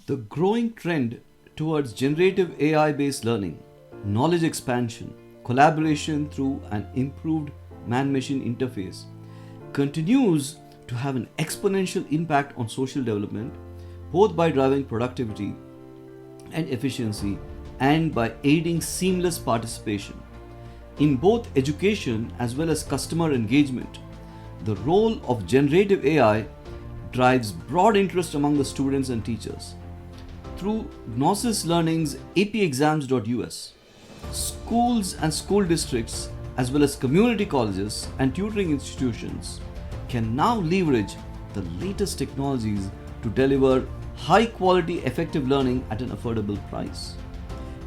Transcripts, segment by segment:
The growing trend towards generative AI based learning, knowledge expansion, collaboration through an improved man machine interface continues to have an exponential impact on social development, both by driving productivity and efficiency and by aiding seamless participation. In both education as well as customer engagement, the role of generative AI drives broad interest among the students and teachers. Through Gnosis Learning's apexams.us, schools and school districts, as well as community colleges and tutoring institutions, can now leverage the latest technologies to deliver high quality, effective learning at an affordable price.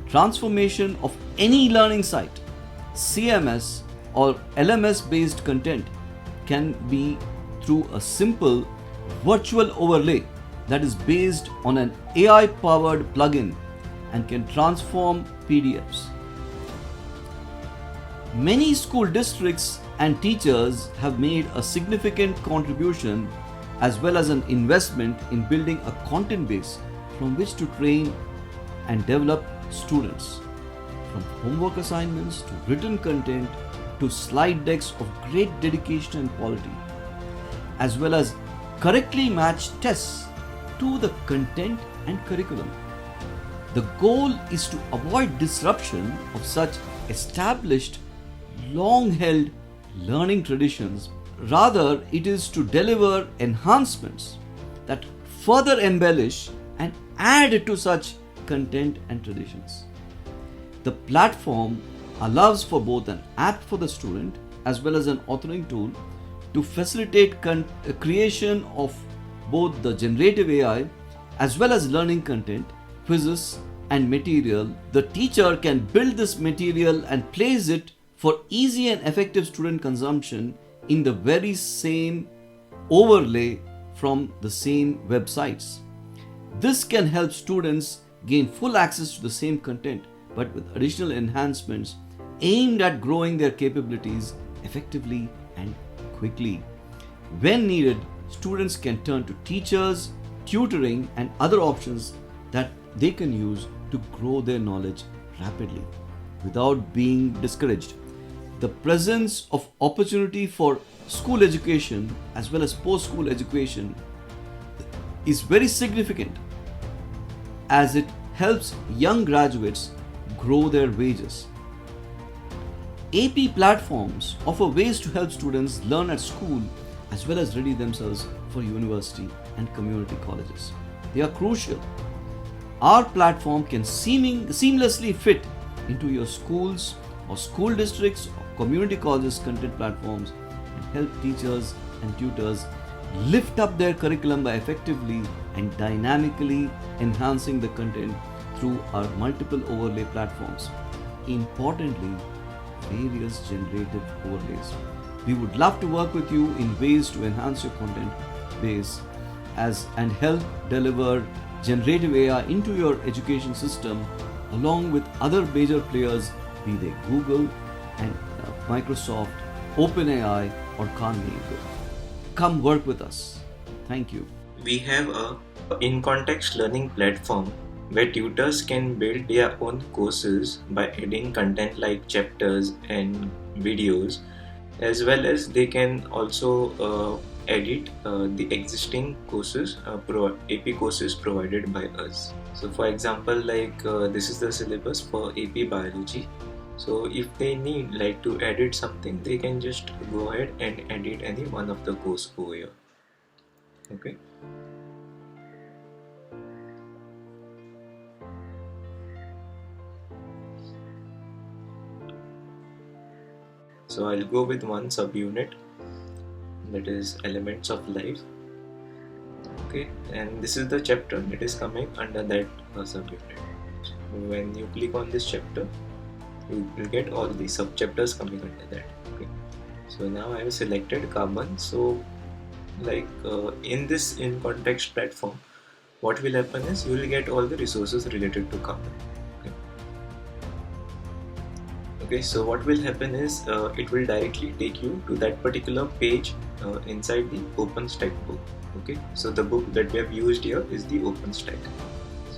Transformation of any learning site, CMS or LMS based content, can be through a simple virtual overlay that is based on an AI powered plugin and can transform PDFs. Many school districts and teachers have made a significant contribution as well as an investment in building a content base from which to train and develop students. From homework assignments to written content to slide decks of great dedication and quality, as well as correctly matched tests to the content and curriculum. The goal is to avoid disruption of such established, long held learning traditions. Rather, it is to deliver enhancements that further embellish and add to such content and traditions. The platform allows for both an app for the student as well as an authoring tool to facilitate creation of both the generative AI as well as learning content, quizzes, and material. The teacher can build this material and place it for easy and effective student consumption in the very same overlay from the same websites. This can help students gain full access to the same content but with additional enhancements aimed at growing their capabilities effectively and quickly. When needed, students can turn to teachers, tutoring, and other options that they can use to grow their knowledge rapidly without being discouraged. The presence of opportunity for school education as well as post-school education is very significant as it helps young graduates grow their wages. AP platforms offer ways to help students learn at school as well as ready themselves for university and community colleges. They are crucial. Our platform can seamlessly fit into your schools or school districts or community colleges content platforms and help teachers and tutors lift up their curriculum by effectively and dynamically enhancing the content through our multiple overlay platforms. Importantly, various generative overlays. We would love to work with you in ways to enhance your content base and help deliver generative AI into your education system along with other major players, be they Google and Microsoft, OpenAI or Carnegie. Come work with us. Thank you. We have a in-context learning platform where tutors can build their own courses by adding content like chapters and videos, as well as they can also edit the existing courses, AP courses provided by us. So for example, like this is the syllabus for AP Biology. So if they need like to edit something, they can just go ahead and edit any one of the course over here. Okay. So I'll go with one subunit, that is elements of life. Okay, and this is the chapter that is coming under that subunit. So when you click on this chapter, you will get all the sub chapters coming under that. Okay, so now I have selected carbon. So like in this in context platform, what will happen is you will get all the resources related to carbon. Okay, so what will happen is it will directly take you to that particular page inside the OpenStack book. Okay, so the book that we have used here is the OpenStack.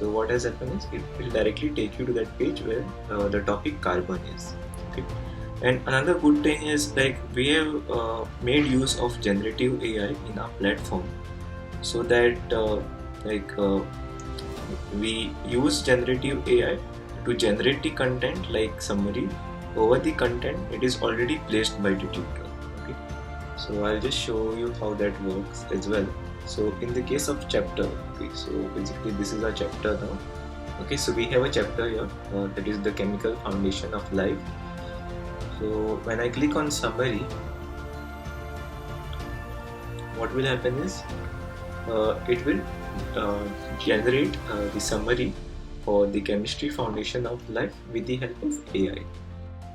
So what has happened is it will directly take you to that page where the topic carbon is. Okay. And another good thing is like we have made use of generative AI in our platform, so that we use generative AI to generate the content like summary. Over the content, it is already placed by the tutor. Okay. So I'll just show you how that works as well. So in the case of chapter, okay, so basically this is our chapter now. Okay, so we have a chapter here that is the chemical foundation of life. So when I click on summary, what will happen is it will generate the summary for the chemistry foundation of life with the help of AI.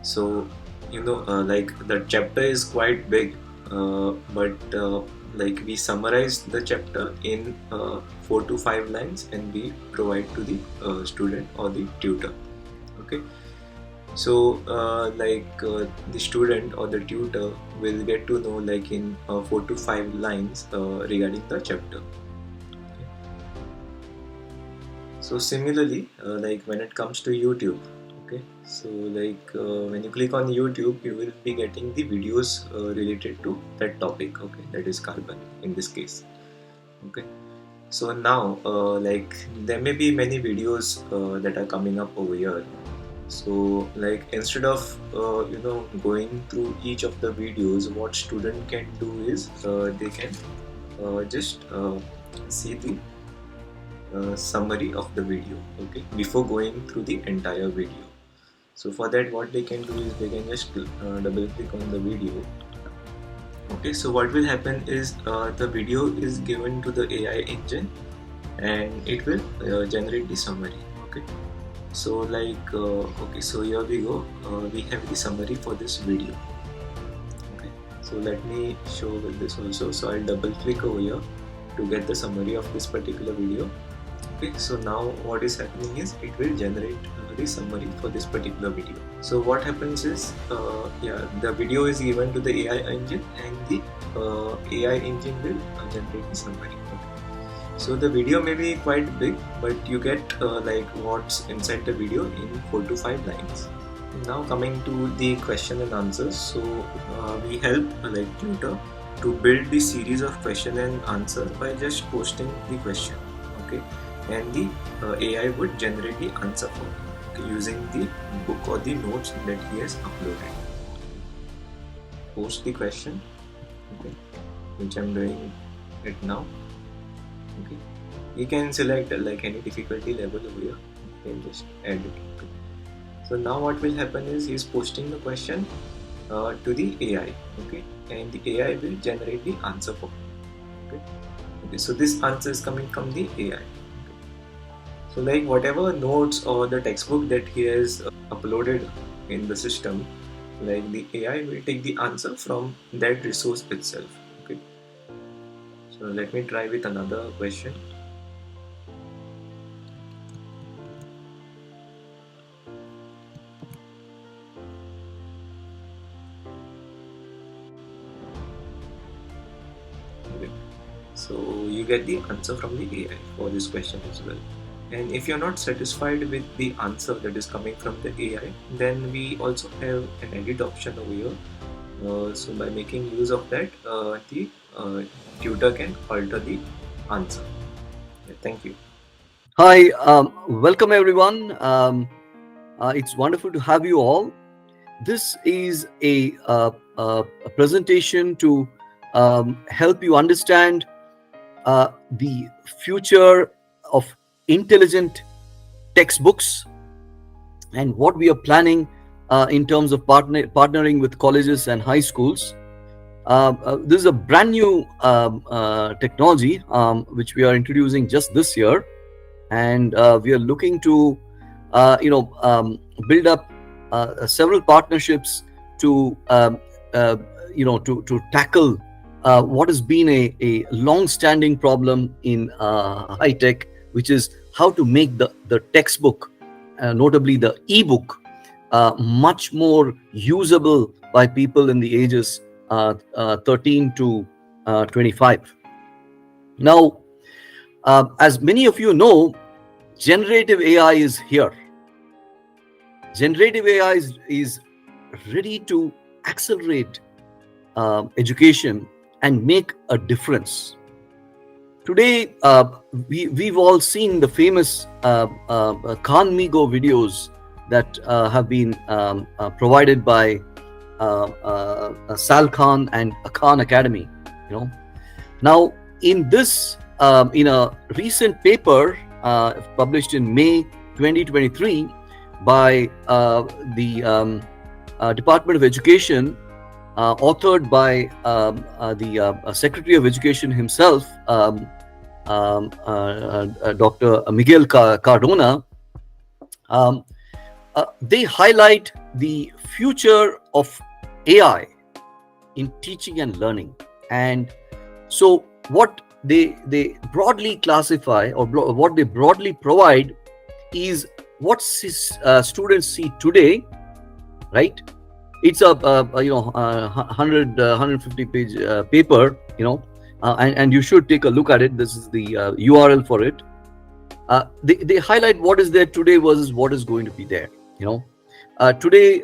So like the chapter is quite big, but like we summarize the chapter in 4 to 5 lines and we provide to the student or the tutor. Okay. So the student or the tutor will get to know like in 4 to 5 lines regarding the chapter. Okay. So similarly, like when it comes to YouTube, okay, so like when you click on YouTube, you will be getting the videos related to that topic, okay, that is carbon in this case. Okay. So now like there may be many videos that are coming up over here. So like instead of going through each of the videos, what student can do is they can just see the summary of the video, okay, before going through the entire video. So for that, what they can do is they can just double click on the video. Okay, so what will happen is the video is given to the AI engine and it will generate the summary. Okay. So like okay, so here we go, we have the summary for this video. Okay, so let me show with this also. So I'll double click over here to get the summary of this particular video. Okay, so now what is happening is it will generate the summary for this particular video. So what happens is the video is given to the AI engine and the AI engine will generate the summary. So the video may be quite big, but you get like what's inside the video in 4 to 5 lines. Now coming to the question and answers. So we help like tutor to build the series of question and answer by just posting the question. Okay, and the AI would generate the answer for you, okay, using the book or the notes that he has uploaded. Post the question, okay, which I'm doing it now. Okay, you can select like any difficulty level over here. You can just add it. Okay. So now what will happen is he's posting the question to the AI. Okay, and the AI will generate the answer for him. Okay. Okay, so this answer is coming from the AI. Okay. So like whatever notes or the textbook that he has uploaded in the system, like the AI will take the answer from that resource itself. Okay. So let me try with another question. Okay. So you get the answer from the AI for this question as well. And if you're not satisfied with the answer that is coming from the AI, then we also have an edit option over here. So by making use of that, the tutor can alter the answer. Yeah, thank you. Hi, welcome everyone. It's wonderful to have you all. This is a presentation to help you understand the future of intelligent textbooks and what we are planning in terms of partnering with colleges and high schools. This is a brand new technology which we are introducing just this year, and we are looking to build up several partnerships to to tackle what has been a long-standing problem in high tech, which is how to make the textbook, notably the ebook, much more usable by people in the ages 13 to 25. Now, as many of you know, generative AI is here. Generative AI is ready to accelerate education and make a difference. Today, we've all seen the famous Khan Migo videos that have been provided by Sal Khan and Khan Academy. Now in this, in a recent paper published in May 2023 by the Department of Education, authored by the Secretary of Education himself, Dr. Miguel Cardona, they highlight the future of AI in teaching and learning. And so what they broadly classify, or what they broadly provide, is what students see today, right? It's a 150 page paper, and you should take a look at it. This is the URL for it. They highlight what is there today versus what is going to be there. Today,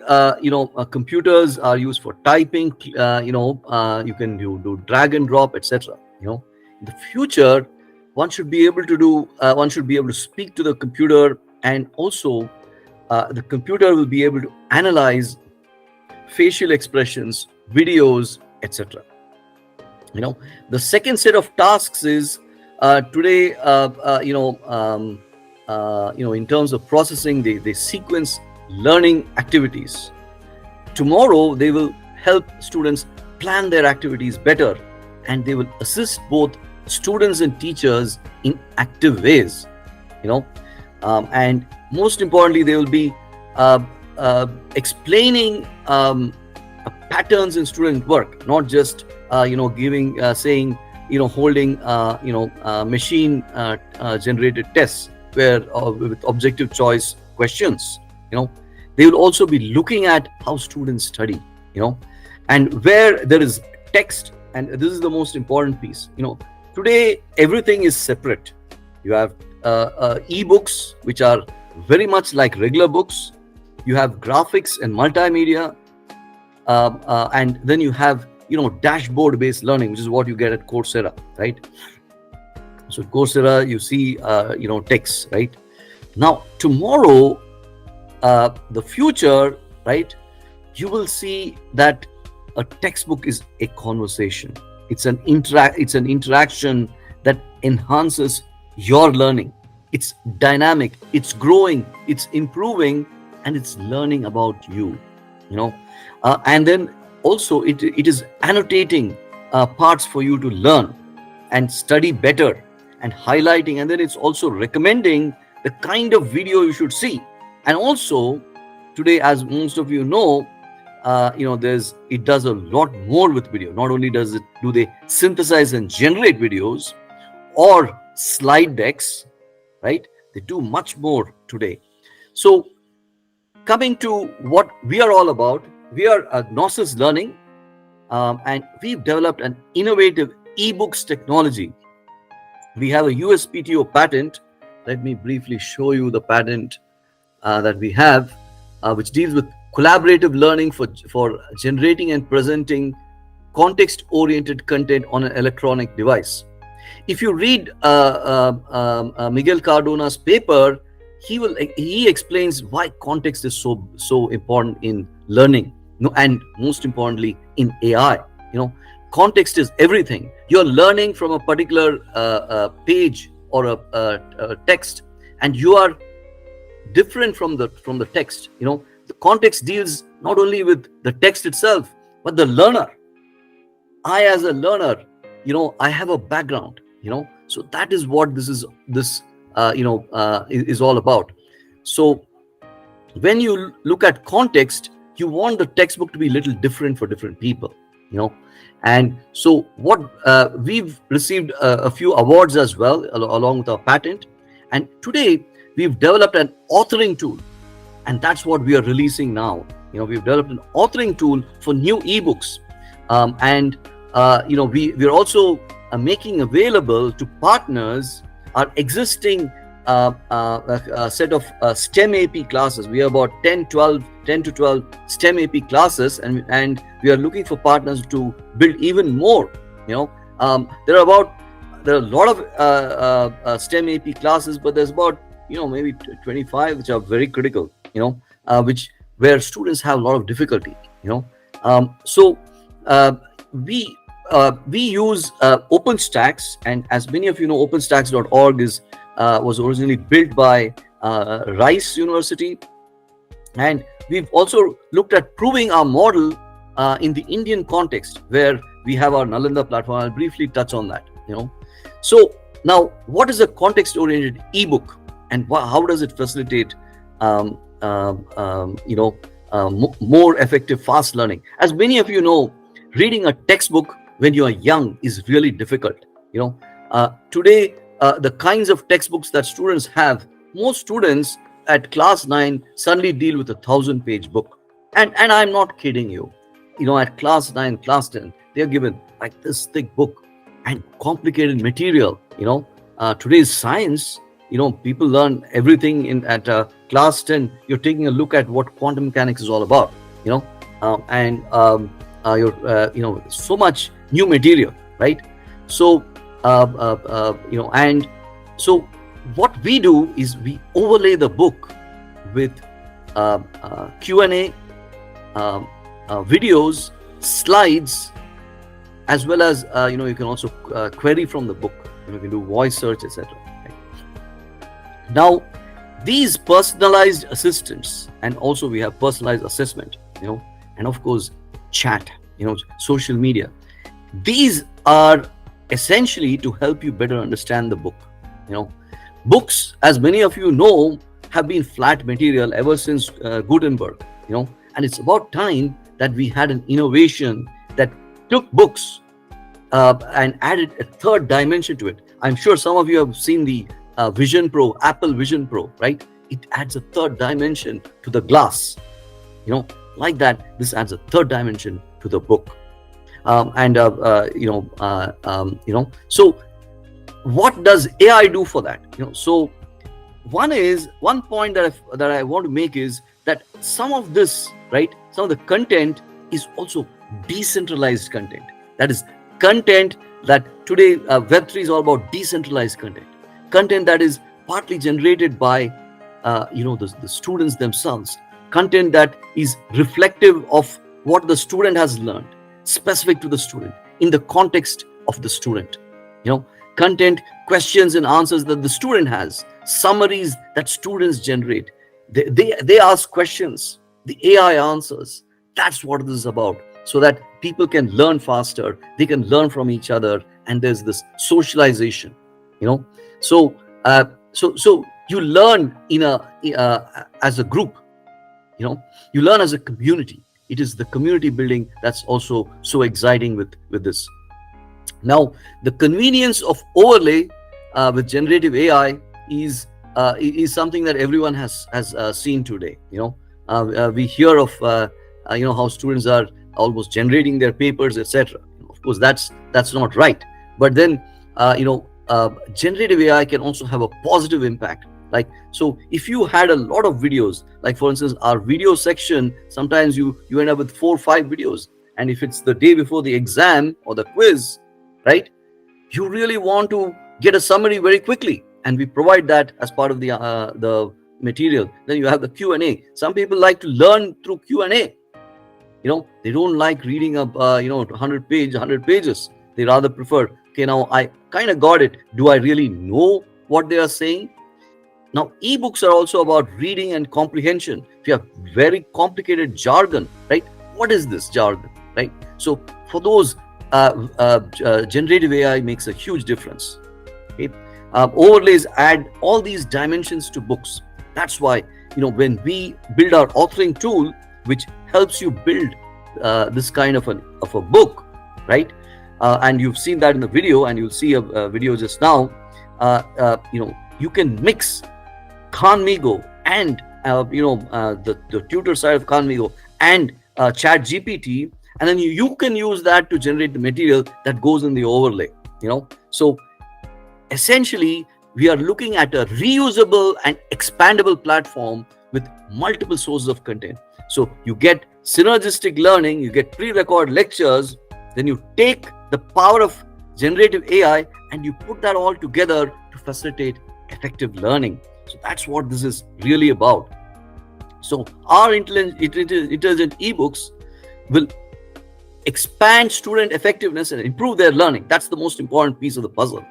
computers are used for typing. You can do drag and drop, etc. In the future, one should be able to speak to the computer, and also the computer will be able to analyze facial expressions, videos, etc. The second set of tasks is today, in terms of processing, they sequence learning activities. Tomorrow, they will help students plan their activities better, and they will assist both students and teachers in active ways. And most importantly, they will be explaining patterns in student work, not just holding machine generated tests where with objective choice questions. They will also be looking at how students study, and where there is text. And this is the most important piece. Today everything is separate. You have e-books, which are very much like regular books. You have graphics and multimedia, and then you have dashboard based learning, which is what you get at Coursera, right? So at Coursera you see text, right? Now tomorrow, the future, right, you will see that a textbook is a conversation. It's an interaction that enhances your learning. It's dynamic, it's growing, it's improving, and it's learning about you. And then also it is annotating parts for you to learn and study better, and highlighting, and then it's also recommending the kind of video you should see. And also today, as most of you know, it does a lot more with video. Not only do they synthesize and generate videos or slide decks, right? They do much more today. So coming to what we are all about, we are Gnosis Learning, and we've developed an innovative ebooks technology. We have a USPTO patent. Let me briefly show you the patent that we have, which deals with collaborative learning for generating and presenting context-oriented content on an electronic device. If you read Miguel Cardona's paper, he explains why context is so important in learning, and most importantly in AI. Context is everything. You're learning from a particular page or a text, and you are different from the text. The context deals not only with the text itself, but the learner. I, as a learner, I have a background. So that is what this is all about. So when you look at context, you want the textbook to be a little different for different people. And so what we've received a few awards as well along with our patent, and today we've developed an authoring tool, and that's what we are releasing now. We've developed an authoring tool for new ebooks, and we're also making available to partners our existing a set of STEM AP classes. We have about 10 to 12 STEM AP classes, and we are looking for partners to build even more. There are a lot of STEM AP classes, but there's about maybe 25 which are very critical. Which where students have a lot of difficulty. So we use OpenStax, and as many of you know, OpenStax.org was originally built by Rice University, and we've also looked at proving our model in the Indian context, where we have our Nalanda platform. I'll briefly touch on that. So now, what is a context-oriented ebook, and how does it facilitate more effective fast learning? As many of you know, reading a textbook when you are young is really difficult. Today, the kinds of textbooks that students have, most students at class 9 suddenly deal with a 1,000-page book, and I'm not kidding you. At class 9, class 10, they are given like this thick book and complicated material. Today's science, people learn everything at class 10. You're taking a look at what quantum mechanics is all about. You're so much new material, right? So and so what we do is we overlay the book with Q&A, videos, slides, as well as you can also query from the book. You can do voice search, etc. Now, these personalized assistants, and also we have personalized assessment, and of course chat, social media. These are essentially to help you better understand the book. Books, as many of you know, have been flat material ever since Gutenberg. And it's about time that we had an innovation that took books and added a third dimension to it. I'm sure some of you have seen the Vision Pro, Apple Vision Pro, right? It adds a third dimension to the glass. Like that, this adds a third dimension to the book. So what does AI do for that? So one point that I want to make is that some of this, right, some of the content is also decentralized content. That is content that today Web3 is all about decentralized content that is partly generated by the students themselves, content that is reflective of what the student has learned, specific to the student, in the context of the student. Content, questions and answers that the student has, summaries that students generate. They ask questions, the AI answers. That's what this is about, so that people can learn faster, they can learn from each other, and there's this socialization. So you learn as a group. You learn as a community. It is the community building that's also so exciting with this. Now, the convenience of overlay with generative AI is something that everyone has seen today. We hear of how students are almost generating their papers, etc. Of course, that's not right. But then generative AI can also have a positive impact. So if you had a lot of videos, like for instance, our video section, sometimes you end up with 4 or 5 videos. And if it's the day before the exam or the quiz, right, you really want to get a summary very quickly, and we provide that as part of the material. Then you have the Q&A. Some people like to learn through Q&A. They don't like reading up 100 pages. They rather prefer, okay, now I kind of got it. Do I really know what they are saying? Now, ebooks are also about reading and comprehension. If you have very complicated jargon, right? What is this jargon, right? So for those, generative AI makes a huge difference. Okay? Overlays add all these dimensions to books. That's why, when we build our authoring tool, which helps you build this kind of a book, right? And you've seen that in the video, and you'll see a video just now. You can mix Khanmigo and the tutor side of Khanmigo and ChatGPT, and then you can use that to generate the material that goes in the overlay. So essentially, we are looking at a reusable and expandable platform with multiple sources of content. So you get synergistic learning, you get pre-record lectures, then you take the power of generative AI and you put that all together to facilitate effective learning. So that's what this is really about. So our intelligent ebooks will expand student effectiveness and improve their learning. That's the most important piece of the puzzle.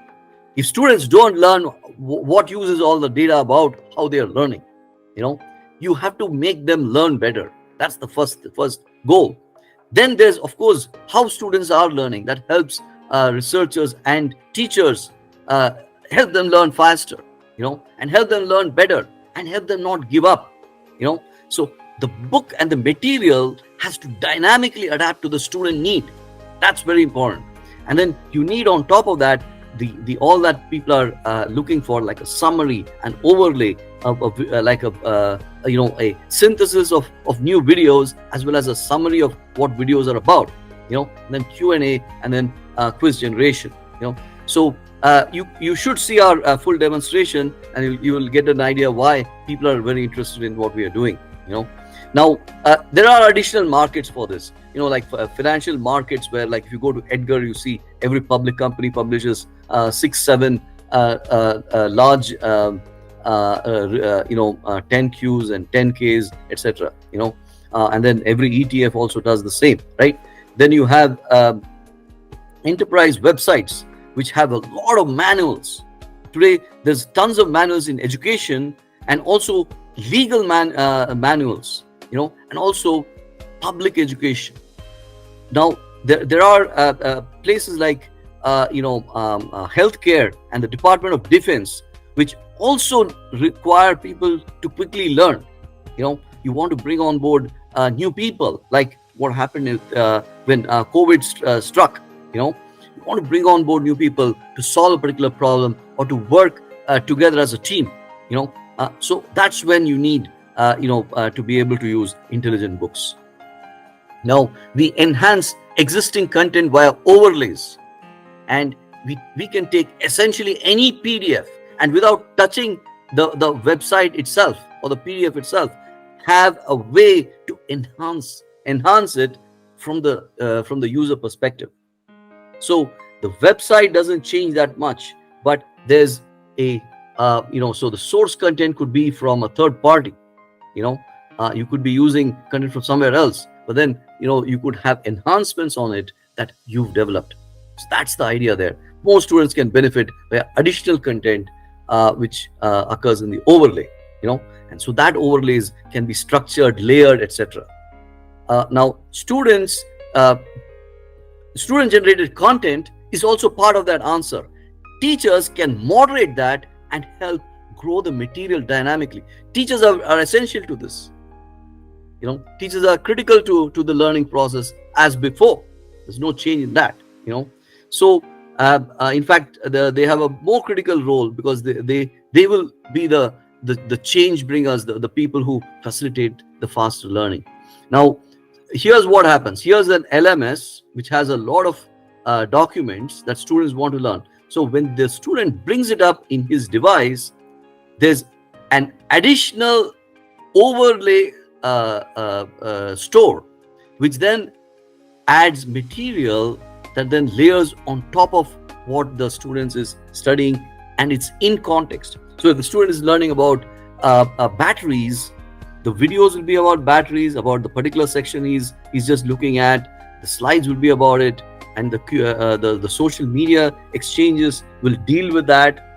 If students don't learn, what use is all the data about how they are learning? You have to make them learn better. That's the first goal. Then there's, of course, how students are learning. That helps researchers and teachers help them learn faster, and help them learn better and help them not give up. So the book and the material has to dynamically adapt to the student need. That's very important. And then you need, on top of that, the all that people are looking for, like a summary, an overlay of like a synthesis of new videos, as well as a summary of what videos are about, and then Q&A, and then quiz generation. So you should see our full demonstration, and you will get an idea why people are very interested in what we are doing. Now there are additional markets for this, like financial markets, where, like, if you go to Edgar, you see every public company publishes 6-7 large 10Qs and 10Ks, etc. And then every ETF also does the same, right? Then you have enterprise websites which have a lot of manuals. Today there's tons of manuals in education, and also legal manuals, and also public education. Now there are places like healthcare and the Department of Defense, which also require people to quickly learn. You want to bring on board new people, like what happened when COVID struck. You want to bring on board new people to solve a particular problem or to work together as a team. So that's when you need to be able to use intelligent books. Now we enhance existing content via overlays, and we can take essentially any PDF, and without touching the website itself or the PDF itself, have a way to enhance it from the user perspective. So the website doesn't change that much, but there's a so the source content could be from a third party. You could be using content from somewhere else, but then you could have enhancements on it that you've developed. So that's the idea there. Most students can benefit by additional content which occurs in the overlay, and so that overlays can be structured, layered, etc. Now student generated content is also part of that answer. Teachers can moderate that and help grow the material dynamically. Teachers are essential to this. Teachers are critical to the learning process as before. There's no change in that. So in fact, they have a more critical role, because they will be the change bringers, the people who facilitate the faster learning. Now here's what happens. Here's an LMS which has a lot of documents that students want to learn. So when the student brings it up in his device, there's an additional overlay store, which then adds material that then layers on top of what the student is studying, and it's in context. So if the student is learning about batteries, the videos will be about batteries, about the particular section he's just looking at. The slides will be about it, and the social media exchanges will deal with that.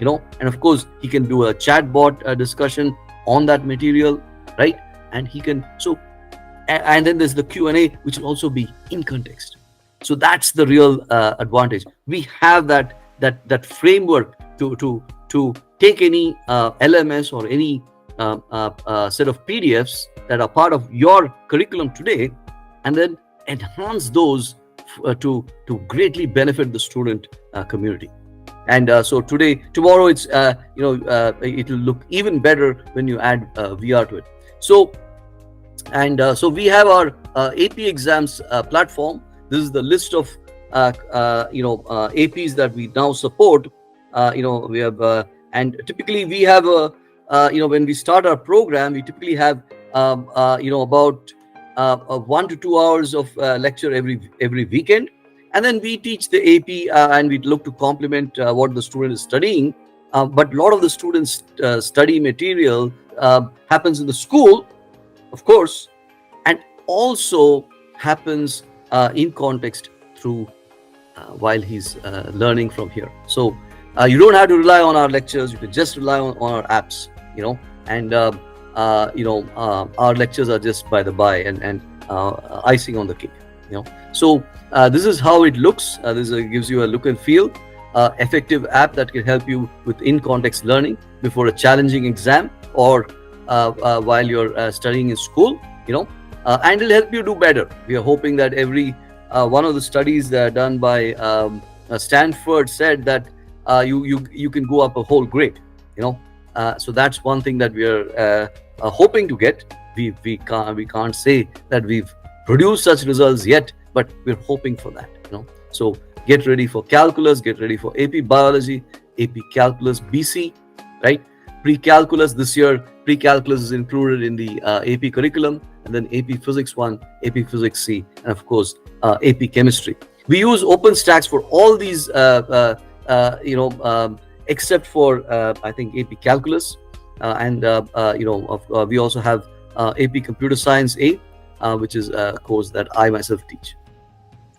And of course he can do a chatbot discussion on that material, right? And he can and then there's the Q&A, which will also be in context. So that's the real advantage. We have that framework to take any LMS or any set of PDFs that are part of your curriculum today, and then enhance those to greatly benefit the student community. And so tomorrow it's it will look even better when you add VR to it. So we have our AP exams platform. This is the list of APs that we now support. We have And typically we have when we start our program, we typically have about 1 to 2 hours of lecture every weekend, and then we teach the AP, and we look to complement what the student is studying. But a lot of the students' study material happens in the school, of course, and also happens in context through while he's learning from here. So you don't have to rely on our lectures. You can just rely on our apps, and our lectures are just by the by and icing on the cake. So this is how it looks. This gives you a look and feel. Effective app that can help you with in-context learning before a challenging exam, or while you're studying in school, and it'll help you do better. We are hoping that every one of the studies that are done by Stanford said that you can go up a whole grade. So that's one thing that we are hoping to get. We can't say that we've produced such results yet, but we're hoping for that. So get ready for calculus, get ready for AP Biology, AP Calculus BC, right? Pre-calculus this year, pre-calculus is included in the AP curriculum, and then AP Physics 1, AP Physics C, and of course AP Chemistry. We use OpenStax for all these, except for I think AP Calculus, and we also have AP Computer Science A, which is a course that I myself teach.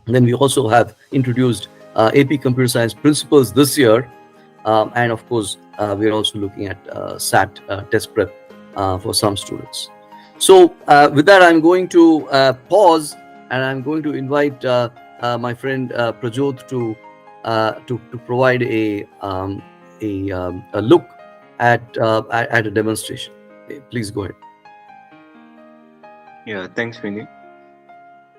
And then we also have introduced AP Computer Science Principles this year, and of course we are also looking at SAT test prep for some students. So with that, I'm going to pause, and I'm going to invite my friend Prajot to provide a look at a demonstration. Please go ahead. Yeah, thanks, Vinny.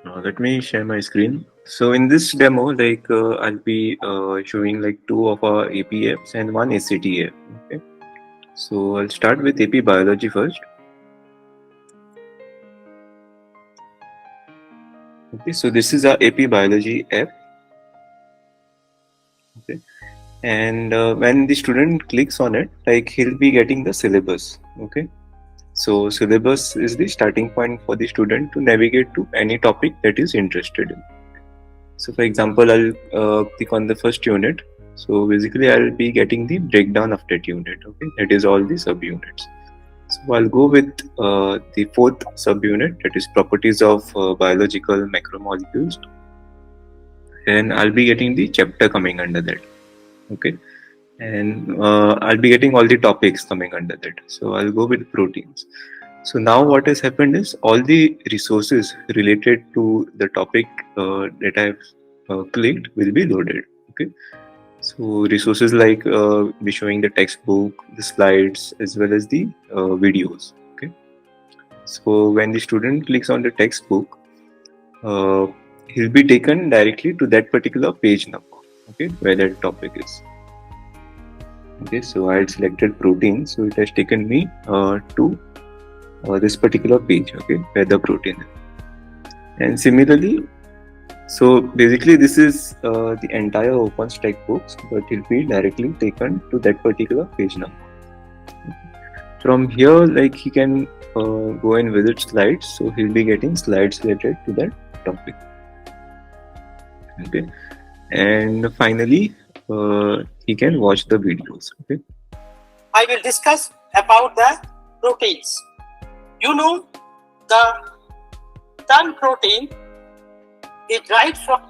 Now let me share my screen. So in this demo, I'll be showing like 2 of our AP apps and 1 SAT app. Okay. So I'll start with AP Biology first. Okay, so this is our AP Biology app. Okay, and when the student clicks on it, he'll be getting the syllabus. Okay, so syllabus is the starting point for the student to navigate to any topic that is interested in. So for example, I'll click on the first unit. So basically I'll be getting the breakdown of that unit. Okay, that is all the subunits. So I'll go with the 4th subunit, that is properties of biological macromolecules, and I'll be getting the chapter coming under that. Okay, and I'll be getting all the topics coming under that. So I'll go with proteins. So now what has happened is all the resources related to the topic that I've clicked will be loaded. Okay, so resources like be showing the textbook, the slides, as well as the videos. Okay, so when the student clicks on the textbook, he'll be taken directly to that particular page number. Okay, where that topic is. Okay, so I had selected protein, so it has taken me to this particular page. Okay, where the protein is. And similarly, so basically this is the entire OpenStack books, but it will be directly taken to that particular page number. From here, he can go and visit slides, so he'll be getting slides related to that topic. Okay, and finally he can watch the videos. Okay, I will discuss about the proteins. The term protein is right from.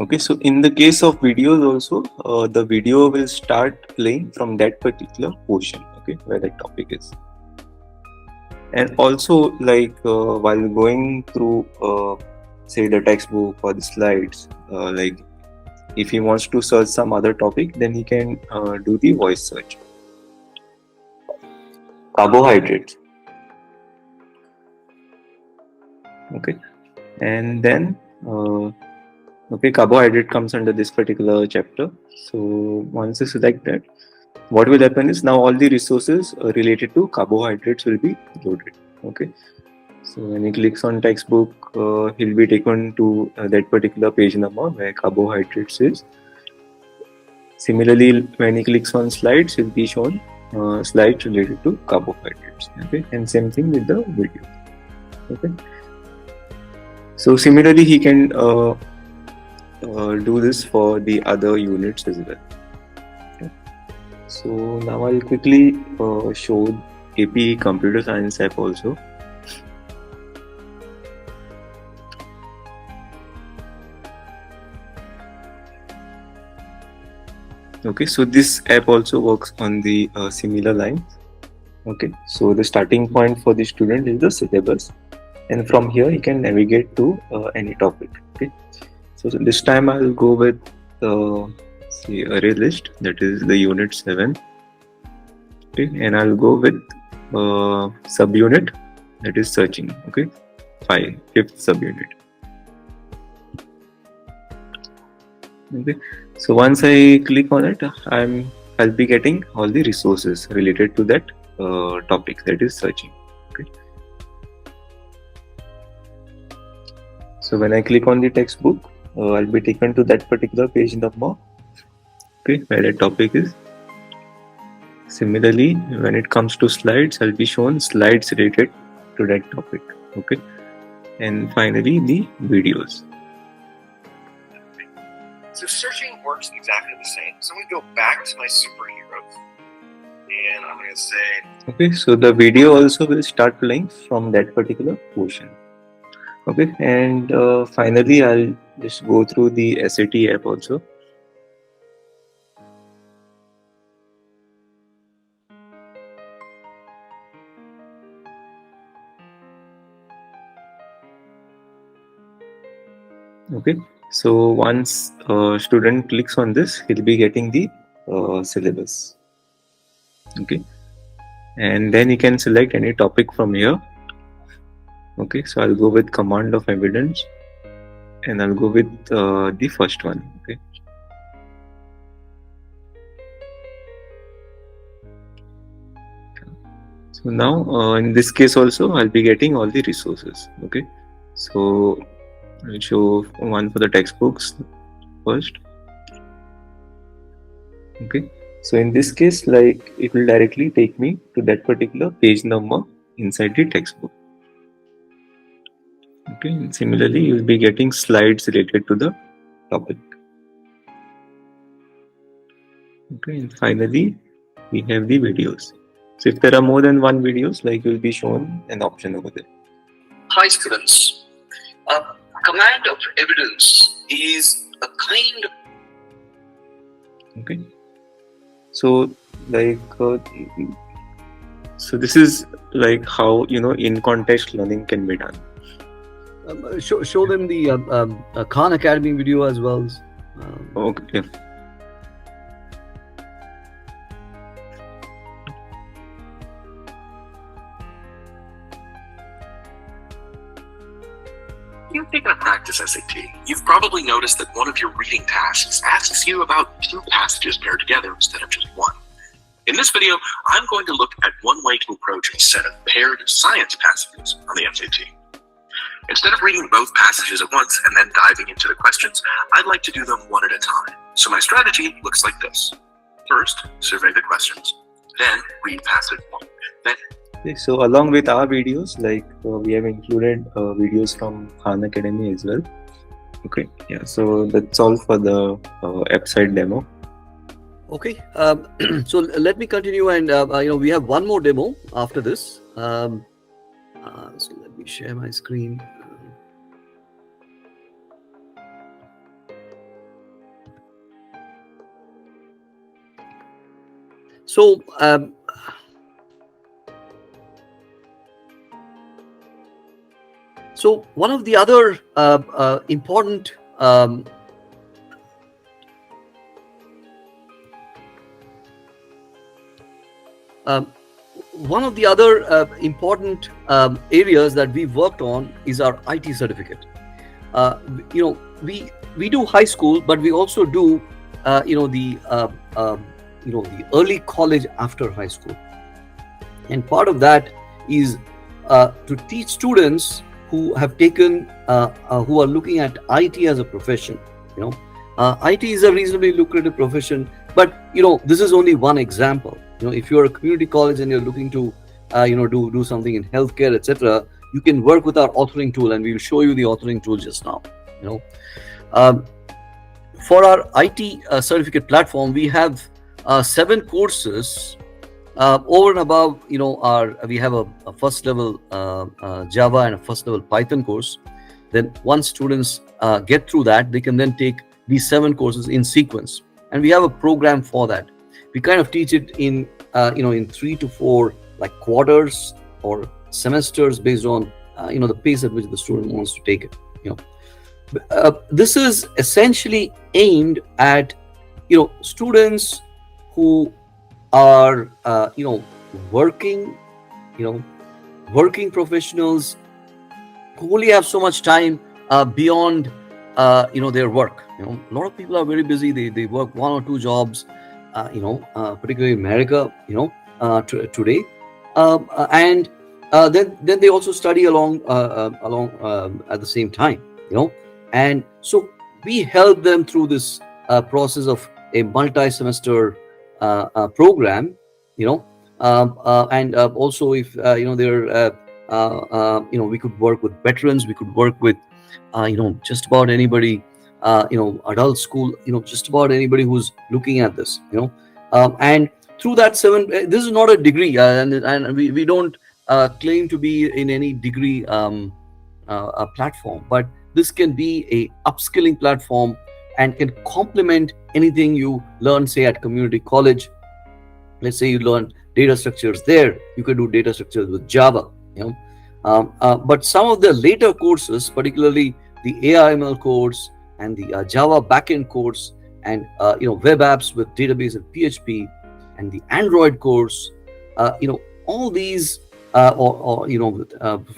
Okay, so in the case of videos also, the video will start playing from that particular portion. Okay, where that topic is. And also, while going through say the textbook or the slides, if he wants to search some other topic, then he can do the voice search. Carbohydrates. Okay, and then carbohydrate comes under this particular chapter. So once you select that, what will happen is now all the resources related to carbohydrates will be loaded. Okay, so when he clicks on textbook, he'll be taken to that particular page number where carbohydrates is. Similarly, when he clicks on slides, it will be shown slides related to carbohydrates. Okay, and same thing with the video. Okay, so similarly, he can do this for the other units as well. Okay. So now I'll quickly show AP Computer Science app also. Okay, so this app also works on the similar lines. Okay, so the starting point for the student is the syllabus, and from here he can navigate to any topic. Okay, so this time I'll go with the array list, that is the unit 7. Okay, and I'll go with subunit, that is searching. Okay, 5th subunit. Okay, so once I click on it, I'll be getting all the resources related to that topic, that is searching. Okay, so when I click on the textbook, I'll be taken to that particular page number. Okay, where that topic is. Similarly, when it comes to slides, I'll be shown slides related to that topic. Okay, and finally the videos. So searching works exactly the same. So I'm going to go back to my superheroes. And I'm going to say... Okay, so the video also will start playing from that particular portion. Okay, and finally I'll just go through the SAT app also. Okay, so once a student clicks on this, he'll be getting the syllabus. Okay, and then he can select any topic from here. Okay, so I'll go with command of evidence, and I'll go with the first one. Okay, so now in this case also I'll be getting all the resources. Okay, so I'll show one for the textbooks first. Okay, so in this case, like, it will directly take me to that particular page number inside the textbook. Okay, and similarly you'll be getting slides related to the topic. Okay, and finally we have the videos. So if there are more than one videos, like, you'll be shown an option over there. Hi students. Command of evidence is a kind of... Okay, so like so this is like how, you know, in context learning can be done. Show them the Khan Academy video as well. Okay. You've taken a practice SAT. You've probably noticed that one of your reading tasks asks you about 2 passages paired together instead of just one. In this video, I'm going to look at one way to approach a set of paired science passages on the SAT. Instead of reading both passages at once and then diving into the questions, I'd like to do them one at a time. So my strategy looks like this. First, survey the questions. Then read passage 1. Then... Okay, so along with our videos, like we have included videos from Khan Academy as well. Okay, yeah, so that's all for the website demo. Okay, so let me continue, and we have one more demo after this. So let me share my screen. So so one of the other important areas that we worked on is our IT certificate. We do high school, but we also do the early college after high school, and part of that is to teach students who have taken who are looking at IT as a profession. IT is a reasonably lucrative profession, But this is only one example. If you're a community college and you're looking to do something in healthcare, etc., you can work with our authoring tool, and we'll show you the authoring tool just now. Um, for our IT certificate platform, we have 7 courses over and above. We have a first level Java and a first level Python course. Then once students get through that, they can then take these 7 courses in sequence, and we have a program for that. We kind of teach it in in 3 to 4 quarters or semesters based on the pace at which the student wants to take it. This is essentially aimed at students who are working professionals who only have so much time beyond their work. A lot of people are very busy. They work 1 or 2 jobs, particularly in America, today, and then they also study along at the same time, and so we help them through this process of a multi-semester program, and also if they're we could work with veterans, we could work with just about anybody, adult school, just about anybody who's looking at this, and through that 7, this is not a degree, and we don't claim to be in any degree platform, but this can be a upskilling platform and can complement anything you learn, say, at community college. Let's say you learn data structures there, you could do data structures with Java, but some of the later courses, particularly the AIML course and the Java backend course, and web apps with database and PHP, and the Android course, all these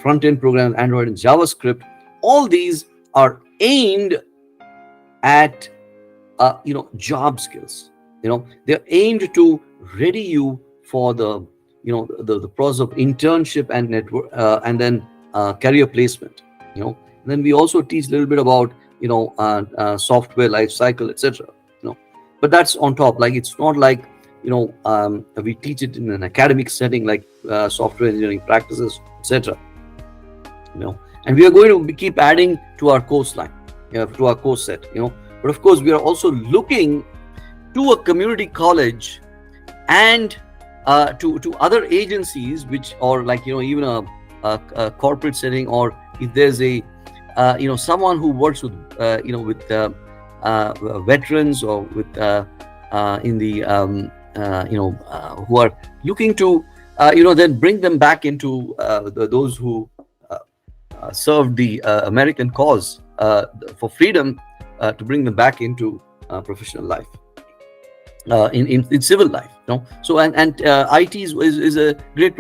front-end programs, Android and JavaScript, all these are aimed at job skills. They're aimed to ready you for the the process of internship and network, and then career placement. And then we also teach a little bit about software life cycle, etc. But that's on top. It's not like we teach it in an academic setting like software engineering practices, etc. And we are going to keep adding to our course line, to our course set. But of course, we are also looking to a community college and to other agencies, which, or even a corporate setting, or if there's a someone who works with with veterans, or with in the who are looking to then bring them back into those who served the American cause for freedom, to bring them back into professional life, in civil life. So and IT is a great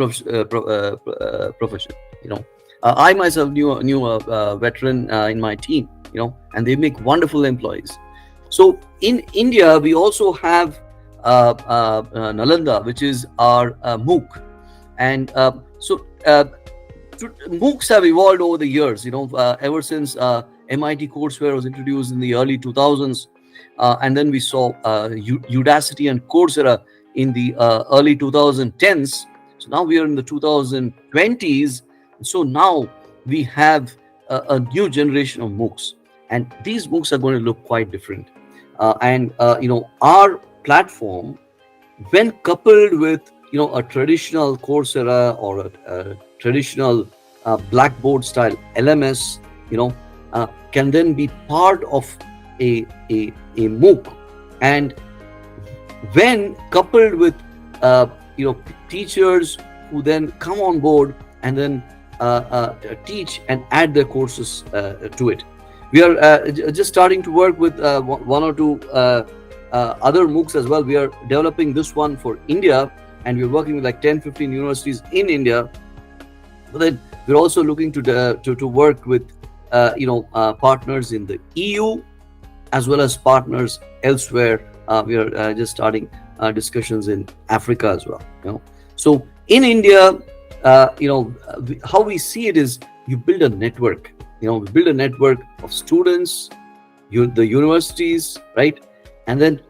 profession. I myself knew a veteran in my team, and they make wonderful employees. So in India, we also have Nalanda, which is our MOOC, and so MOOCs have evolved over the years. Ever since MIT Courseware was introduced in the early 2000s, and then we saw Udacity and Coursera in the early 2010s. So now we are in the 2020s. So now we have a new generation of MOOCs, and these MOOCs are going to look quite different. And our platform, when coupled with a traditional Coursera or a traditional Blackboard style LMS, can then be part of a MOOC, and when coupled with teachers who then come on board and then teach and add their courses to it. We are just starting to work with 1 or 2 other MOOCs as well. We are developing this one for India, and we're working with 10-15 universities in India. But then we're also looking to work with partners in the EU as well as partners elsewhere. We are just starting discussions in Africa as well. So in India, how we see it is, you build a network. We build a network of students, the universities, right? And then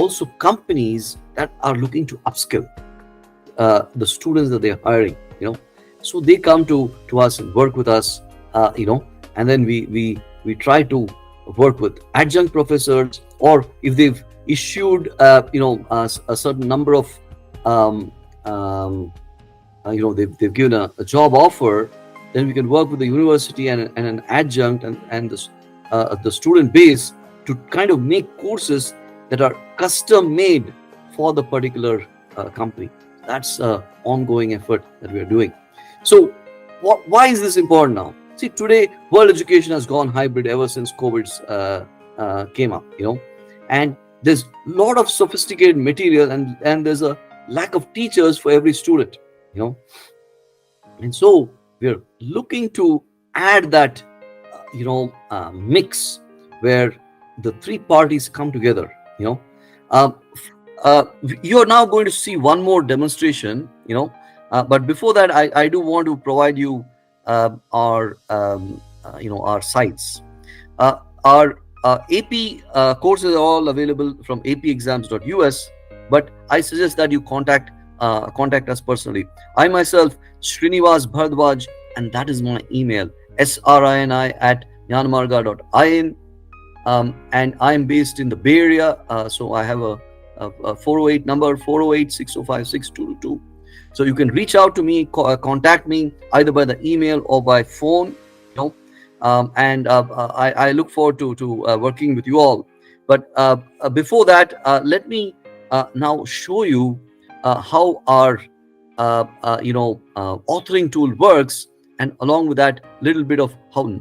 also companies that are looking to upskill the students that they're hiring, so they come to us and work with us, and then we try to work with adjunct professors, or if they've issued a certain number of they've given a job offer, then we can work with the university and an adjunct and the student base to kind of make courses that are custom made for the particular company. That's an ongoing effort that we are doing. So why is this important now? See, today world education has gone hybrid ever since COVID came up, and there's a lot of sophisticated material, and there's a lack of teachers for every student, and so we're looking to add that mix where the three parties come together. You're now going to see one more demonstration, but before that, I do want to provide you our sites. Our AP courses are all available from apexams.us, but I suggest that you contact us personally. I myself, Srinivas Bhardwaj, and that is my email, srini@jnanamarga.in, and I'm based in the Bay Area, so I have a 408 number, 408-605-6222. So you can reach out to me, contact me either by the email or by phone, and I look forward to working with you all. But before that, let me now show you how our authoring tool works, and along with that, little bit of how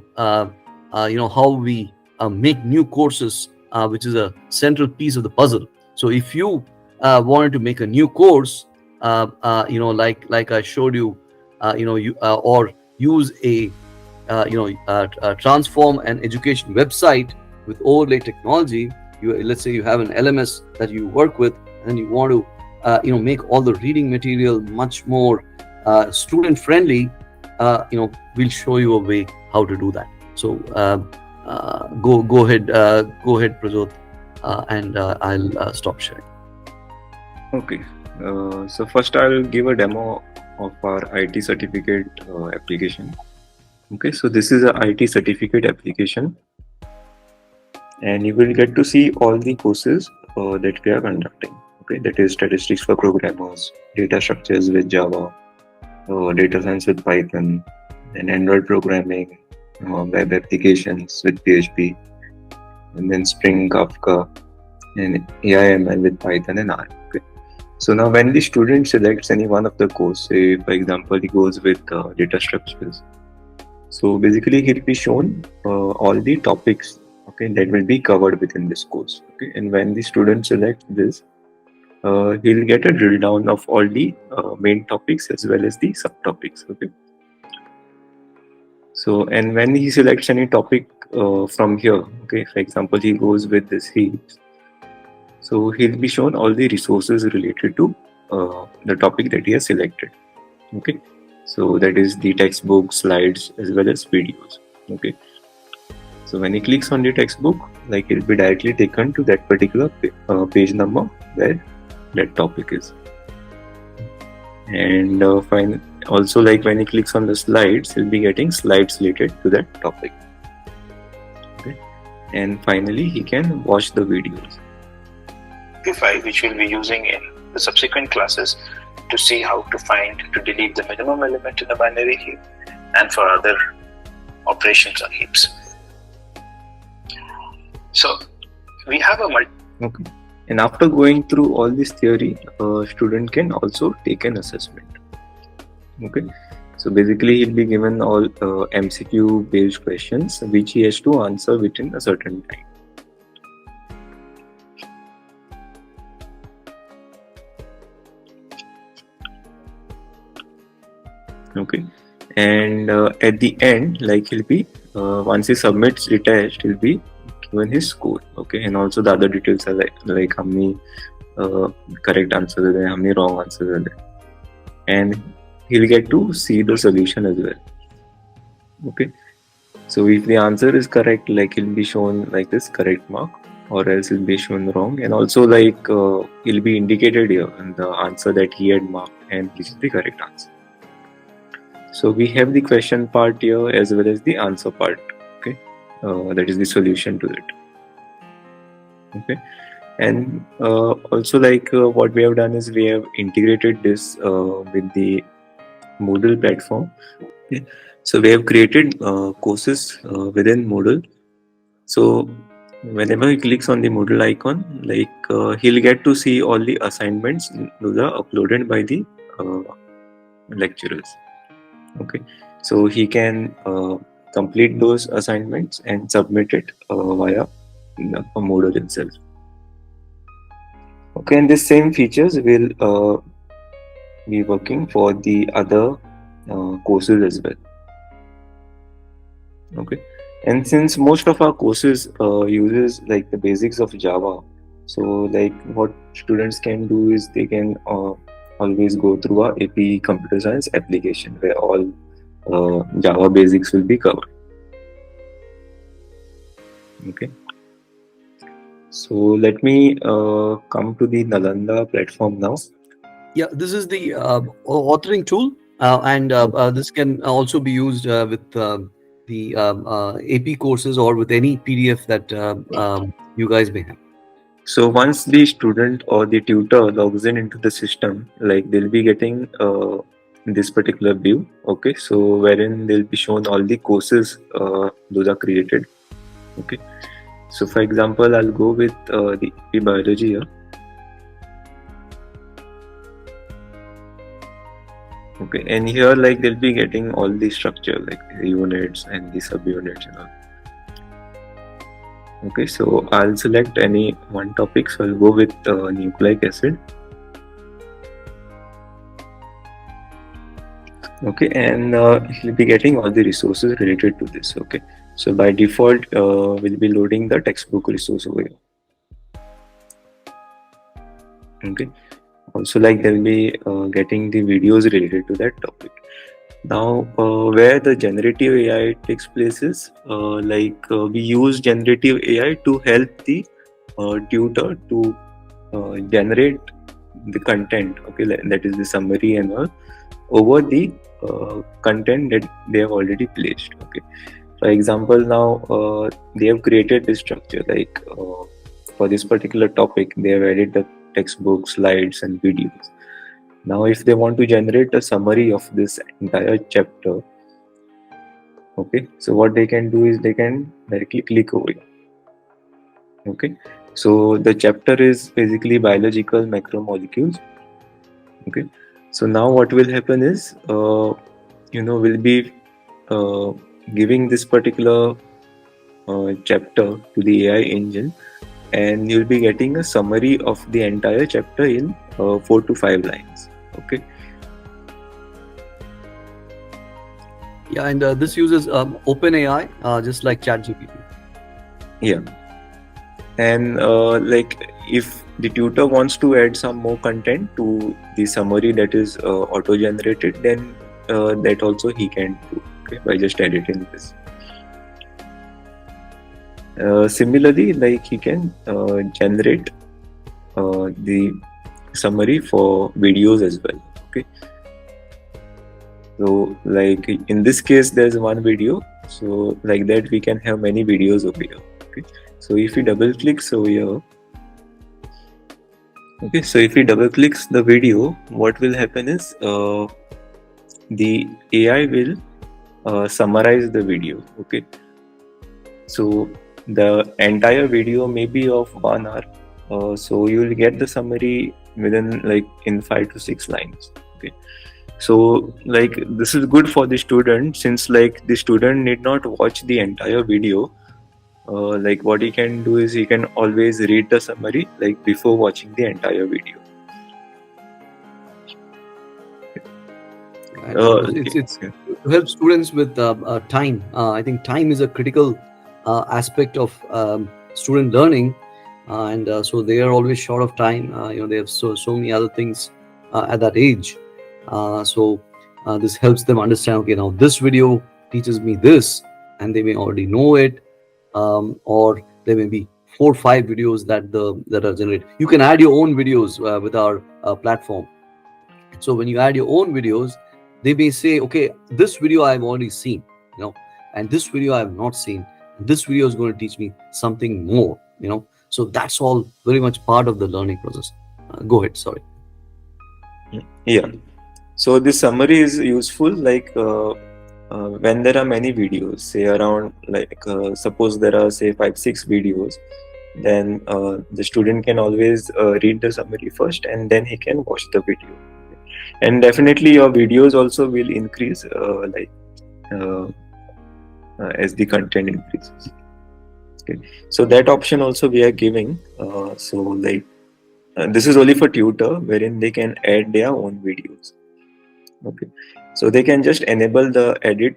we make new courses, which is a central piece of the puzzle. So if you wanted to make a new course, like I showed you, or use a transform an education website with overlay technology. Let's say you have an LMS that you work with, and you want to make all the reading material much more student friendly. We'll show you a way how to do that. So go ahead, Prajot, and I'll stop sharing. Okay, so first I'll give a demo of our IT certificate application. Okay, so this is a IT certificate application, and you will get to see all the courses that we are conducting. Okay, that is statistics for programmers, data structures with Java, data science with Python, and Android programming, web applications with PHP, and then Spring, Kafka, and AI/ML with Python and R. Okay. So now when the student selects any one of the course, say for example he goes with data structures, so basically he'll be shown all the topics, okay, that will be covered within this course. Okay, and when the student selects this, he'll get a drill down of all the main topics as well as the subtopics. Okay. So, and when he selects any topic from here, okay, for example, he goes with this heaps, so he'll be shown all the resources related to the topic that he has selected. Okay, so that is the textbook, slides, as well as videos. Okay, so when he clicks on the textbook, like he'll be directly taken to that particular page number where that topic is. And also, like when he clicks on the slides, he'll be getting slides related to that topic. Okay, and finally he can watch the videos, which we'll be using in the subsequent classes to see how to delete the minimum element in a binary heap and for other operations on heaps. So we have a okay. And after going through all this theory, a student can also take an assessment. Okay, so basically he'll be given all MCQ based questions which he has to answer within a certain time. Okay, and at the end, like he'll be once he submits the test, he'll be given his score. Okay, and also the other details are like how many correct answers are there, how many wrong answers are there, and he'll get to see the solution as well. Okay, so if the answer is correct, like he'll be shown like this correct mark, or else it'll be shown wrong. And also like it'll be indicated here in the answer that he had marked, and this is the correct answer. So we have the question part here as well as the answer part. Okay, that is the solution to it. Okay, and also like what we have done is we have integrated this with the Moodle platform. Okay. So we have created courses within Moodle. So whenever he clicks on the Moodle icon, like he'll get to see all the assignments those are uploaded by the lecturers. Okay, so he can complete those assignments and submit it via Moodle itself. Okay, and this same features will be working for the other courses as well. Okay, and since most of our courses uses like the basics of Java, so like what students can do is they can always go through our AP Computer Science application where all Java basics will be covered. Okay, so let me come to the Nalanda platform now. Yeah, this is the authoring tool, and this can also be used with the AP courses or with any PDF that you guys may have. So once the student or the tutor logs in into the system, like they'll be getting this particular view. Okay, so wherein they'll be shown all the courses those are created. Okay, so for example, I'll go with the AP biology here. Okay, and here like they'll be getting all the structure like the units and the subunits and all. Okay, so I'll select any one topic. So I'll go with nucleic acid. Okay, and you'll be getting all the resources related to this. Okay, so by default, we'll be loading the textbook resource over here. Okay, also like they'll be getting the videos related to that topic. Now, where the generative AI takes place is we use generative AI to help the tutor to generate the content. Okay, that is the summary and all over the content that they have already placed. Okay, for example, now they have created this structure like for this particular topic, they have added the textbook, slides, and videos. Now, if they want to generate a summary of this entire chapter, okay, so what they can do is they can directly click over here. Okay, so the chapter is basically biological macromolecules. Okay, so now what will happen is, we'll be giving this particular chapter to the AI engine, and you'll be getting a summary of the entire chapter in 4 to 5 lines. Okay. Yeah, and this uses OpenAI, just like ChatGPT. Yeah, and like if the tutor wants to add some more content to the summary that is auto-generated, then that also he can do. Okay, by just editing this. Similarly, like he can generate the summary for videos as well. Okay, so like in this case there's one video, so like that we can have many videos over here. Okay, so if he double clicks over here, okay, so if he double clicks the video, what will happen is the AI will summarize the video. Okay, so the entire video may be of 1 hour, so you will get the summary within like in 5 to 6 lines. Okay, so like this is good for the student, since like the student need not watch the entire video. Like what he can do is he can always read the summary like before watching the entire video. It's to help students with time. I think time is a critical aspect of student learning, and so they are always short of time. They have so many other things at that age. So this helps them understand, okay, now this video teaches me this, and they may already know it, or they may be 4 or 5 videos that are generated. You can add your own videos with our platform. So when you add your own videos, they may say, okay, this video I've already seen, and this video I have not seen. This video is going to teach me something more, So that's all very much part of the learning process. Go ahead. Sorry. Yeah. So this summary is useful, like when there are many videos, say around, like suppose there are say 5-6 videos, then the student can always read the summary first and then he can watch the video. And definitely your videos also will increase as the content increases. Okay. So that option also we are giving. This is only for tutor, wherein they can add their own videos. Okay, so they can just enable the edit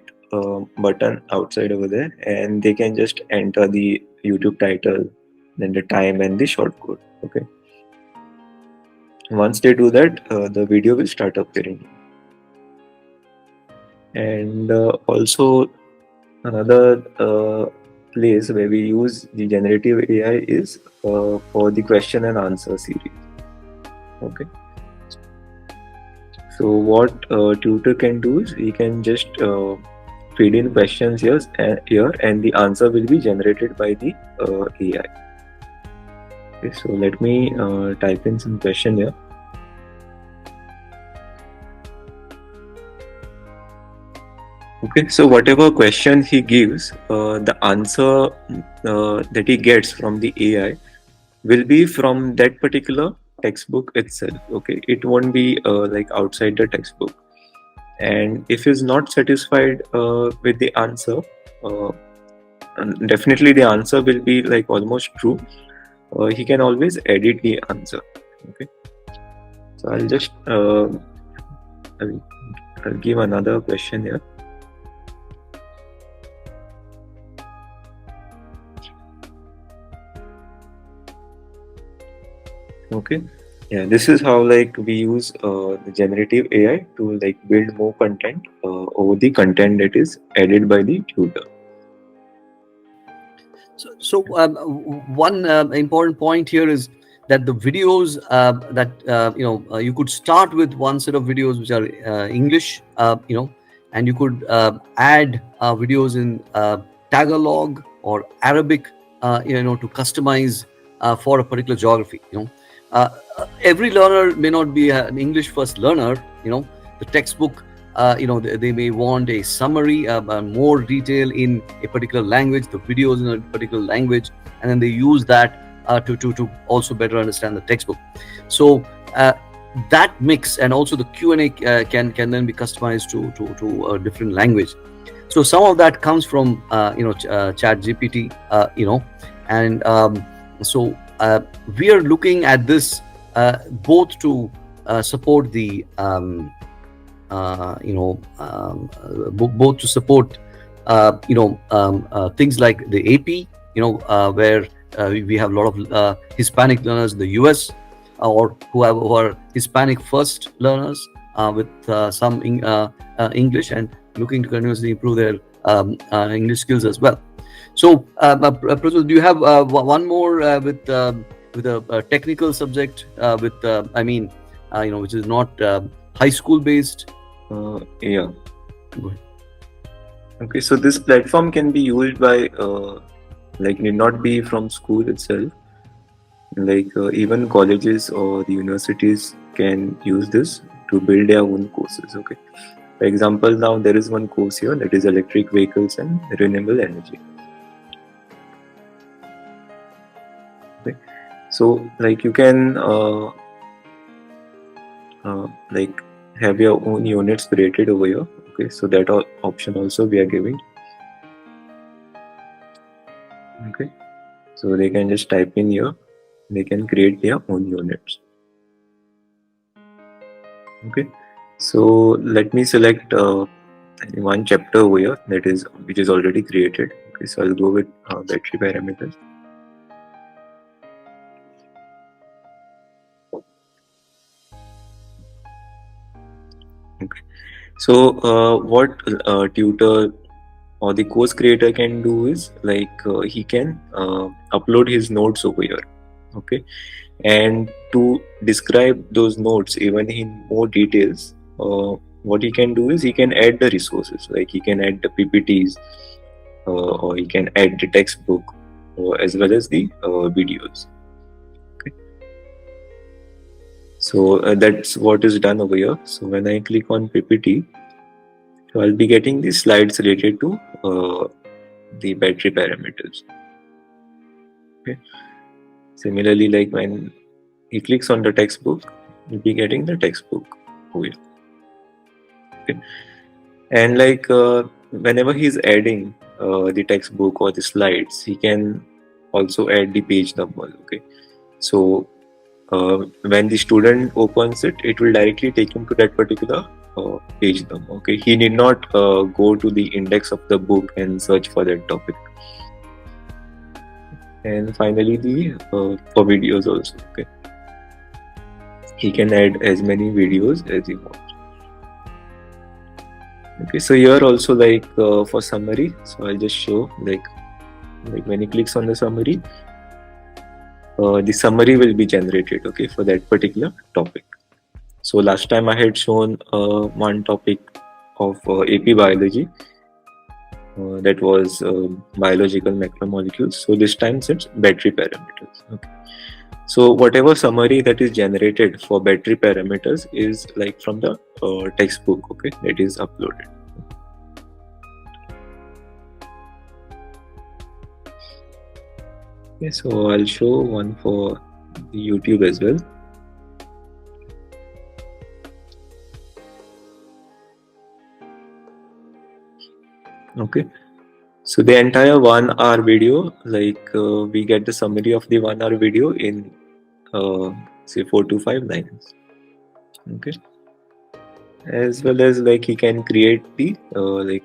button outside over there, and they can just enter the YouTube title, then the time and the shortcode. Okay, once they do that, the video will start appearing. And also another place where we use the generative AI is for the question and answer series. Okay. So what tutor can do is he can just feed in questions here, and the answer will be generated by the AI. Okay, so let me type in some question here. Okay, so whatever question he gives, the answer that he gets from the AI will be from that particular textbook itself. Okay, it won't be like outside the textbook. And if he's not satisfied with the answer, definitely the answer will be like almost true. He can always edit the answer. Okay, so I'll just I'll give another question here. Okay, yeah, this is how like we use the generative AI to like build more content over the content that is added by the tutor. So one important point here is that the videos that you could start with one set of videos which are English, and you could add videos in Tagalog or Arabic, to customize for a particular geography. Every learner may not be an English first learner. The textbook, they may want a summary, more detail in a particular language, the videos in a particular language, and then they use that to also better understand the textbook. So that mix, and also the Q&A can then be customized to a different language. So some of that comes from ChatGPT, and so we are looking at this both to support the both to support things like the AP, where we have a lot of Hispanic learners in the US, or who are Hispanic first learners with some English, and looking to continuously improve their English skills as well. So, Prajwal, do you have one more with a technical subject which is not high school based? Yeah. Go ahead. Okay, so this platform can be used by need not be from school itself. Even colleges or the universities can use this to build their own courses. Okay. For example, now there is one course here that is electric vehicles and renewable energy. Okay. So you can have your own units created over here. Okay, so that option also we are giving. Okay, so they can just type in here, they can create their own units. Okay, so let me select one chapter over here which is already created. Okay, so I'll go with battery parameters. Okay, so what tutor or the course creator can do is he can upload his notes over here. Okay, and to describe those notes even in more details, what he can do is he can add the resources, like he can add the PPTs, or he can add the textbook, as well as the videos. Okay, so that's what is done over here. So when I click on PPT, so I'll be getting the slides related to the battery parameters. Okay, similarly, like when he clicks on the textbook, you'll be getting the textbook over here. Okay, and whenever he's adding the textbook or the slides, he can also add the page number. Okay, so when the student opens it, it will directly take him to that particular page number. Okay, he need not go to the index of the book and search for that topic. And finally, the for videos also. Okay, he can add as many videos as he wants. Okay, so here also for summary, so I'll just show like when he clicks on the summary will be generated, okay, for that particular topic. So last time I had shown one topic of AP Biology, that was biological macromolecules. So this time it's battery parameters. Okay, so whatever summary that is generated for battery parameters is like from the textbook, okay, that is uploaded. Okay, so I'll show one for YouTube as well. Okay, so the entire 1 hour video, we get the summary of the 1 hour video in say 4 to 5 lines. Okay, as well as he can create the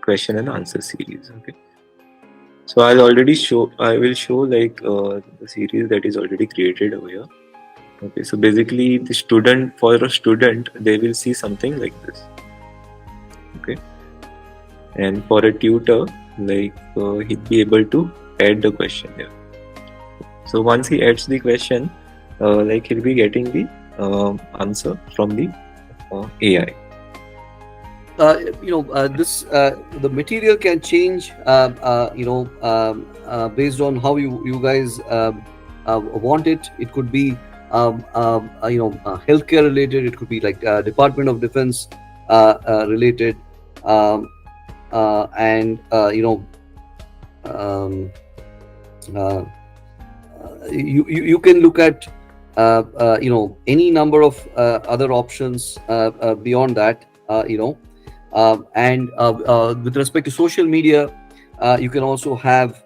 question and answer series. Okay, so I will show the series that is already created over here. Okay, so basically for a student, they will see something like this. Okay, and for a tutor, he'll be able to add the question here. So once he adds the question, he'll be getting the answer from the AI. The material can change, based on how you guys want it. It could be, healthcare related. It could be like Department of Defense related. You can look at any number of other options beyond that. With respect to social media, you can also have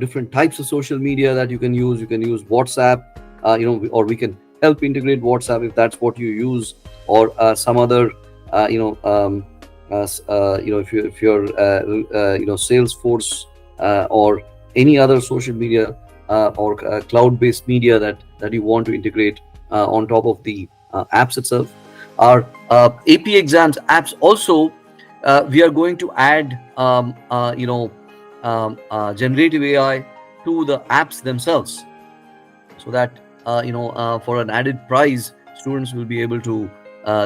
different types of social media that you can use. You can use WhatsApp, or we can help integrate WhatsApp if that's what you use, or some other if you're Salesforce or any other social media or cloud-based media that you want to integrate on top of the apps itself. Our AP exams apps also, we are going to add generative AI to the apps themselves, so that for an added price, students will be able to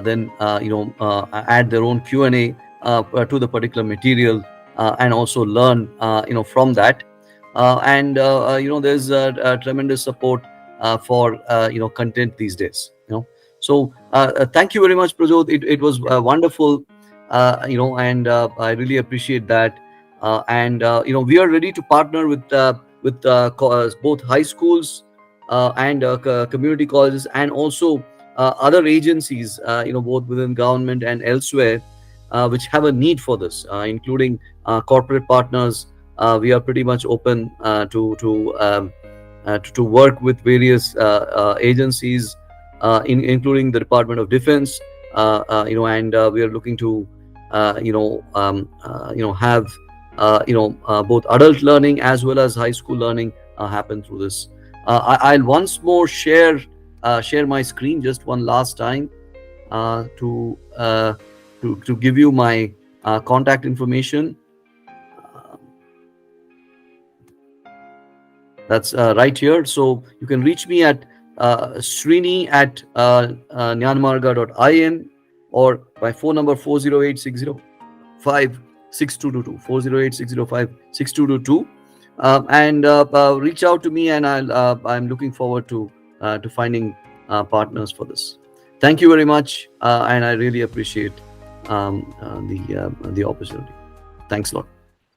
then add their own Q&A to the particular material and also learn from that. There's tremendous support for content these days. So thank you very much, Prajot. It was wonderful, and I really appreciate that. We are ready to partner with both high schools and community colleges, and also other agencies, both within government and elsewhere, which have a need for this, including corporate partners. We are pretty much open to work with various agencies, including the Department of Defense, and we are looking to have both adult learning as well as high school learning happen through this. I'll once more share my screen just one last time to give you my contact information. That's right here. So you can reach me at Srini at nyanmarga.in or by phone number 408-605-6222, 408-605-6222. And reach out to me, and I'm looking forward to finding partners for this. Thank you very much, and I really appreciate the opportunity. Thanks a lot.